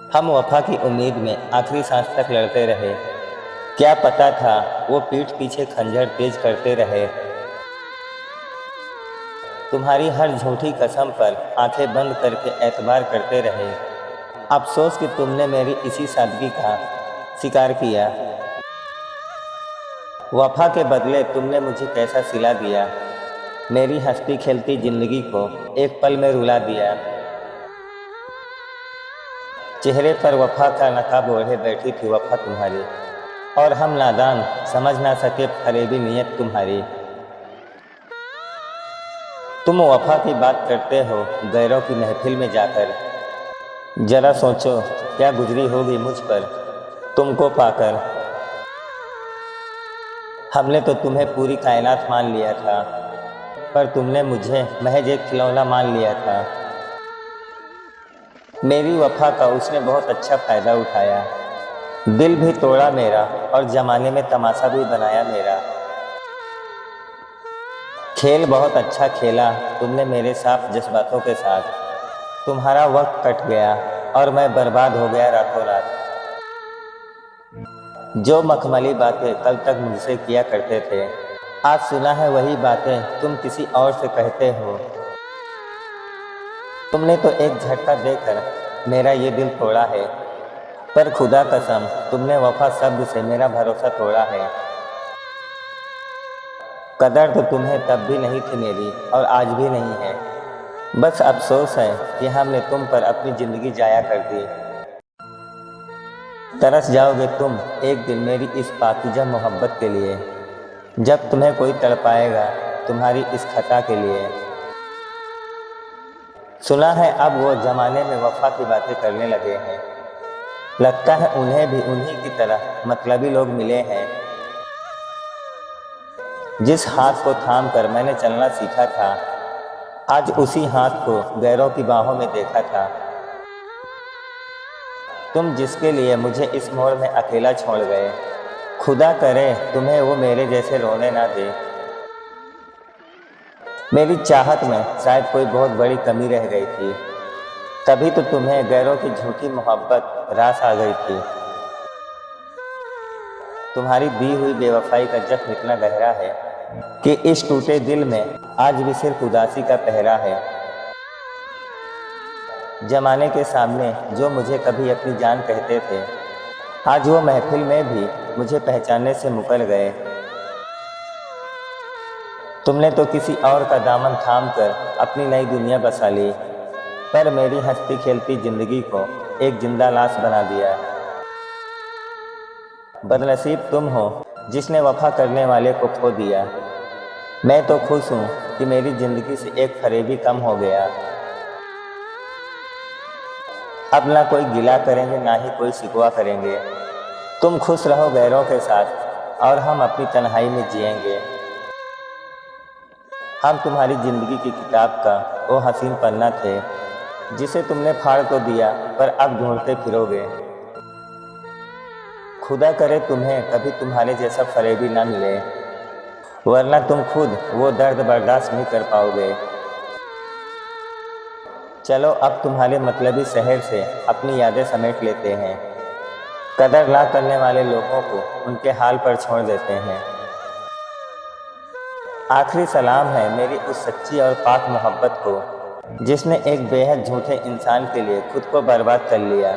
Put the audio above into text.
हम वफा की उम्मीद में आखिरी सांस तक लड़ते रहे। क्या पता था वो पीठ पीछे खंजर तेज करते रहे। तुम्हारी हर झूठी कसम पर आंखें बंद करके एतबार करते रहे। अफसोस कि तुमने मेरी इसी सादगी का शिकार किया। वफा के बदले तुमने मुझे कैसा सिला दिया। मेरी हंसती खेलती जिंदगी को एक पल में रुला दिया। चेहरे पर वफा का नकाब ओढ़े बैठी थी वफा तुम्हारी, और हम नादान समझ ना सके फरेबी नीयत तुम्हारी। तुम वफा की बात करते हो गैरों की महफिल में जाकर। जरा सोचो क्या गुजरी होगी मुझ पर तुमको पाकर। हमने तो तुम्हें पूरी कायनात मान लिया था, पर तुमने मुझे महज एक खिलौना मान लिया था। मेरी वफा का उसने बहुत अच्छा फ़ायदा उठाया। दिल भी तोड़ा मेरा और ज़माने में तमाशा भी बनाया मेरा। खेल बहुत अच्छा खेला तुमने मेरे साफ जज्बातों के साथ। तुम्हारा वक्त कट गया और मैं बर्बाद हो गया रातों रात। जो मखमली बातें कल तक मुझसे किया करते थे, आज सुना है वही बातें तुम किसी और से कहते हो। तुमने तो एक झटका देकर मेरा ये दिल तोड़ा है, पर खुदा कसम तुमने वफा शब्द से मेरा भरोसा तोड़ा है। कदर तो तुम्हें तब भी नहीं थी मेरी और आज भी नहीं है। बस अफसोस है कि हमने तुम पर अपनी ज़िंदगी जाया कर दी। तरस जाओगे तुम एक दिन मेरी इस पाकीज़ा मोहब्बत के लिए, जब तुम्हें कोई तड़पाएगा तुम्हारी इस खता के लिए। सुना है अब वो ज़माने में वफा की बातें करने लगे हैं। लगता है उन्हें भी उन्हीं की तरह मतलबी लोग मिले हैं। जिस हाथ को थाम कर मैंने चलना सीखा था, आज उसी हाथ को गैरों की बाहों में देखा था। तुम जिसके लिए मुझे इस मोड़ में अकेला छोड़ गए, खुदा करे तुम्हें वो मेरे जैसे रोने ना दे। मेरी चाहत में शायद कोई बहुत बड़ी कमी रह गई थी, तभी तो तुम्हें गैरों की झूठी मोहब्बत रास आ गई थी। तुम्हारी दी हुई बेवफाई का जख्म इतना गहरा है कि इस टूटे दिल में आज भी सिर्फ उदासी का पहरा है। जमाने के सामने जो मुझे कभी अपनी जान कहते थे, आज वो महफिल में भी मुझे पहचानने से मुकर गए। तुमने तो किसी और का दामन थाम कर अपनी नई दुनिया बसा ली, पर मेरी हंसती खेलती जिंदगी को एक जिंदा लाश बना दिया। बदनसीब तुम हो जिसने वफा करने वाले को खो दिया। मैं तो खुश हूँ कि मेरी ज़िंदगी से एक फरेबी कम हो गया। अब ना कोई गिला करेंगे ना ही कोई शिकवा करेंगे। तुम खुश रहो गैरों के साथ और हम अपनी तन्हाई में जिएंगे। हम तुम्हारी ज़िंदगी की किताब का वो हसीन पन्ना थे जिसे तुमने फाड़ तो दिया, पर अब ढूंढते फिरोगे। खुदा करे तुम्हें कभी तुम्हारे जैसा फरेबी ना मिले, वरना तुम खुद वो दर्द बर्दाश्त नहीं कर पाओगे। चलो अब तुम्हारे मतलबी शहर से अपनी यादें समेट लेते हैं। कदर ना करने वाले लोगों को उनके हाल पर छोड़ देते हैं। आखिरी सलाम है मेरी उस सच्ची और पाक मोहब्बत को, जिसने एक बेहद झूठे इंसान के लिए खुद को बर्बाद कर लिया।